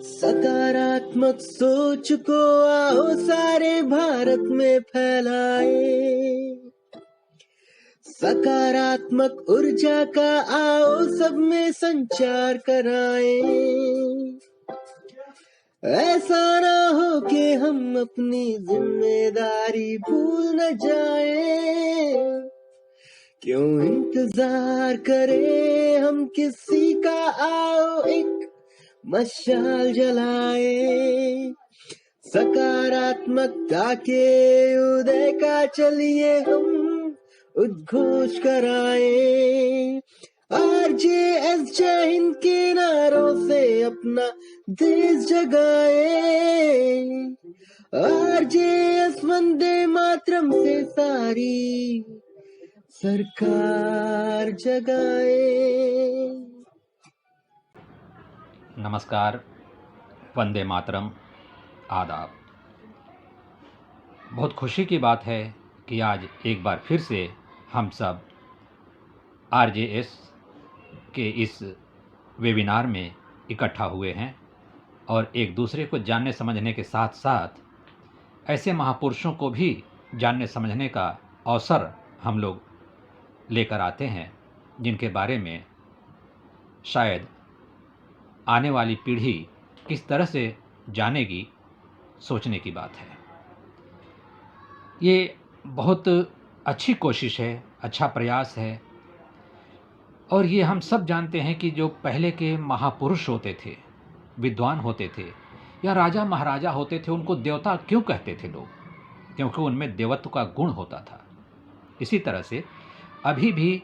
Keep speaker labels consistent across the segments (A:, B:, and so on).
A: सकारात्मक सोच को आओ सारे भारत में फैलाए, सकारात्मक ऊर्जा का आओ सब में संचार कराए। ऐसा ना हो कि हम अपनी जिम्मेदारी भूल न जाए, क्यों इंतजार करें हम किसी का, आओ एक मशाल जलाए। सकारात्मकता के उदय का चलिए हम उद्घोष कराए। RJS जय हिंद के नारों से अपना देश जगाए, RJS वंदे मातरम से सारी सरकार जगाए।
B: नमस्कार, वंदे मातरम, आदाब। बहुत खुशी की बात है कि आज एक बार फिर से हम सब RJS के इस वेबिनार में इकट्ठा हुए हैं और एक दूसरे को जानने समझने के साथ साथ ऐसे महापुरुषों को भी जानने समझने का अवसर हम लोग लेकर आते हैं जिनके बारे में शायद आने वाली पीढ़ी किस तरह से जानेगी, सोचने की बात है। ये बहुत अच्छी कोशिश है, अच्छा प्रयास है। और ये हम सब जानते हैं कि जो पहले के महापुरुष होते थे, विद्वान होते थे या राजा महाराजा होते थे, उनको देवता क्यों कहते थे लोग? क्योंकि उनमें देवत्व का गुण होता था। इसी तरह से अभी भी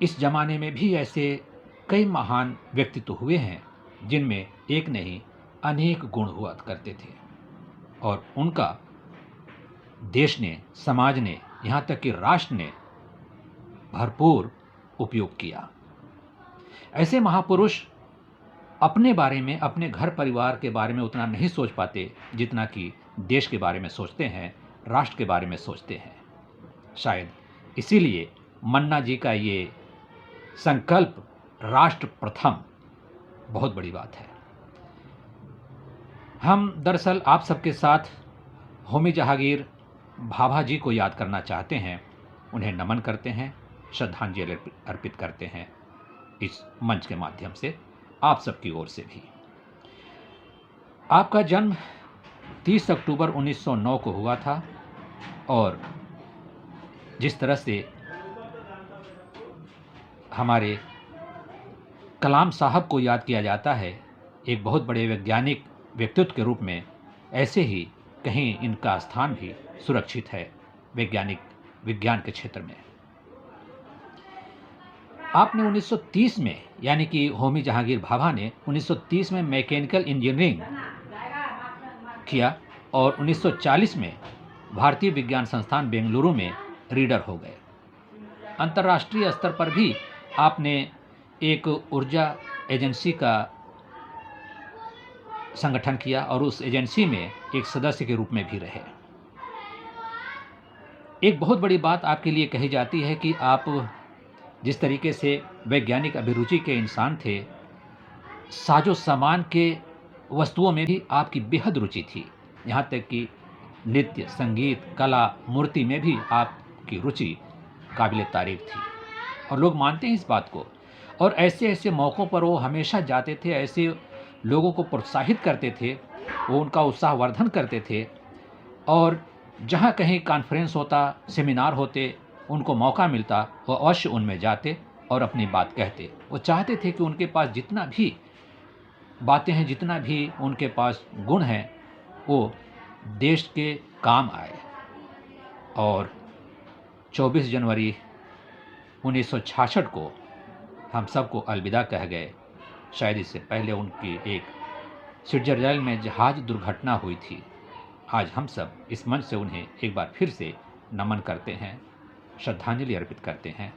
B: इस ज़माने में भी ऐसे कई महान व्यक्तित्व हुए हैं जिनमें एक नहीं अनेक गुण हुआ करते थे और उनका देश ने, समाज ने, यहाँ तक कि राष्ट्र ने भरपूर उपयोग किया। ऐसे महापुरुष अपने बारे में, अपने घर परिवार के बारे में उतना नहीं सोच पाते जितना कि देश के बारे में सोचते हैं, राष्ट्र के बारे में सोचते हैं। शायद इसीलिए मन्ना जी का ये संकल्प राष्ट्र प्रथम बहुत बड़ी बात है। हम दरअसल आप सबके साथ होमी जहांगीर भाभा जी को याद करना चाहते हैं, उन्हें नमन करते हैं, श्रद्धांजलि अर्पित करते हैं इस मंच के माध्यम से आप सबकी ओर से भी। आपका जन्म 30 अक्टूबर 1909 को हुआ था और जिस तरह से हमारे कलाम साहब को याद किया जाता है एक बहुत बड़े वैज्ञानिक व्यक्तित्व के रूप में, ऐसे ही कहीं इनका स्थान भी सुरक्षित है विज्ञान के क्षेत्र में। आपने 1930 में, यानी कि होमी जहांगीर भाभा ने 1930 में मैकेनिकल इंजीनियरिंग किया और 1940 में भारतीय विज्ञान संस्थान बेंगलुरु में रीडर हो गए। अंतर्राष्ट्रीय स्तर पर भी आपने एक ऊर्जा एजेंसी का संगठन किया और उस एजेंसी में एक सदस्य के रूप में भी रहे। एक बहुत बड़ी बात आपके लिए कही जाती है कि आप जिस तरीके से वैज्ञानिक अभिरुचि के इंसान थे, साजो सामान के वस्तुओं में भी आपकी बेहद रुचि थी। यहाँ तक कि नृत्य, संगीत, कला, मूर्ति में भी आपकी रुचि काबिल तारीफ थी और लोग मानते हैं इस बात को। और ऐसे ऐसे मौक़ों पर वो हमेशा जाते थे, ऐसे लोगों को प्रोत्साहित करते थे, वो उनका उत्साहवर्धन करते थे और जहाँ कहीं कॉन्फ्रेंस होता, सेमिनार होते, उनको मौका मिलता, वो अवश्य उनमें जाते और अपनी बात कहते। वो चाहते थे कि उनके पास जितना भी बातें हैं, जितना भी उनके पास गुण हैं, वो देश के काम आए। और 24 जनवरी 1966 को हम सबको अलविदा कह गए। शायद इससे पहले उनकी एक स्विट्जरलैंड में जहाज दुर्घटना हुई थी। आज हम सब इस मंच से उन्हें एक बार फिर से नमन करते हैं, श्रद्धांजलि अर्पित करते हैं।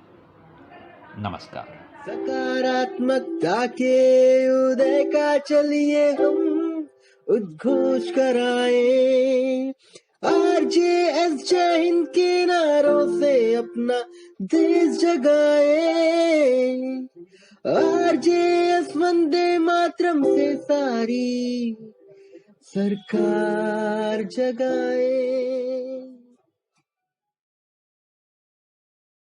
B: नमस्कार।
A: सकारात्मकता के उदय का चलिए हम उद्घोष कराए। RJS जय हिंद के नारों से अपना देश जगाए। आरजेएस वंदे मातरम से सारी सरकार जगाए।